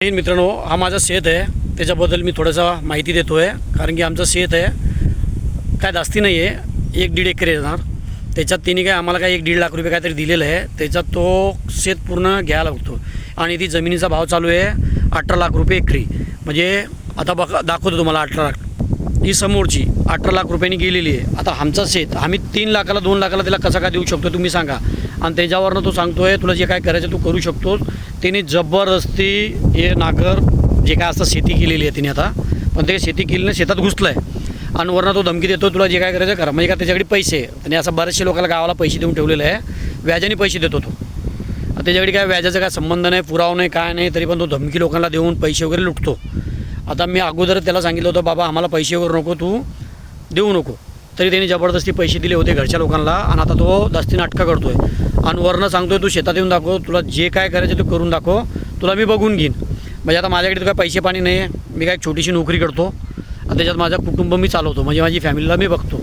मित्रांनो, हा माझा शेत आहे, त्याच्याबद्दल मी थोडासा माहिती देतो आहे. कारण की आमचं शेत आहे काय जास्ती नाही आहे, 1-1.5 एकर येणार. त्याच्यात तिने काय आम्हाला काय 1-1.5 लाख रुपये काहीतरी दिलेलं आहे. त्याच्यात तो शेत पूर्ण घ्यायला लागतो आणि ती जमिनीचा भाव चालू आहे 18 लाख रुपये एकरी. म्हणजे आता बघा, दाखवतो तुम्हाला 18 लाख. ही समोरची 18 लाख रुपयांनी गेलेली आहे. आता आमचं शेत आम्ही 3 लाखाला 2 लाखाला त्याला कसं काय देऊ शकतो तुम्ही सांगा. आणि त्याच्यावरनं तो सांगतो आहे तुला जे काय करायचं तू करू शकतोस. त्याने जबरदस्ती हे नागर जे काय असतं शेती केलेली आहे तिने आता, पण ते शेती केली शेतात घुसलं आहे आणि वरनं तो धमकी देतो तुला जे काय करायचं करा. म्हणजे का त्याच्याकडे पैसे आणि असं बरेचसे लोकांना गावाला पैसे देऊन ठेवलेले आहे, व्याजाने पैसे देतो तो. त्याच्याकडे काय व्याजाचा काय संबंध नाही, पुरावा नाही, काय नाही, तरी पण तो धमकी लोकांना देऊन पैसे वगैरे लुटतो. आता मी अगोदर त्याला सांगितलं होतं बाबा आम्हाला पैसे वगैरे नको, तू देऊ नको, तरी त्यांनी जबरदस्ती पैसे दिले होते घरच्या लोकांना. आणि आता तो दस्ती नाटकं करतो आहे आणि वरनं सांगतो आहे तू शेतात येऊन दाखव, तुला जे काय करायचं ते करून दाखव, तुला मी बघून घेईन. म्हणजे आता माझ्याकडे तर काय पैसे पाणी नाही आहे, मी काय छोटीशी नोकरी करतो आणि त्याच्यात माझं कुटुंब मी चालवतो, म्हणजे माझी फॅमिलीला मी बघतो.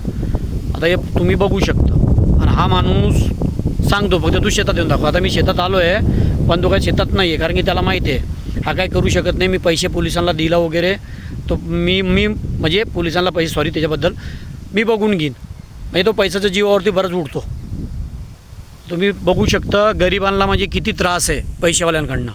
आता हे तुम्ही बघू शकता. आणि हा माणूस सांगतो फक्त तू शेतात येऊन दाखव. आता मी शेतात आलो आहे, पण तो काय शेतात नाही आहे, कारण की त्याला माहिती आहे हा काय करू शकत नाही. मी पैसे पोलिसांना दिला वगैरे, तो मी म्हणजे पोलिसांना पैसे, सॉरी त्याच्याबद्दल, मी बघून घेईन. म्हणजे तो पैशाच्या जीवावरती बरंच उठतो. तुम्ही बघू शकता गरिबांना म्हणजे किती त्रास आहे पैशावाल्यांकडनं.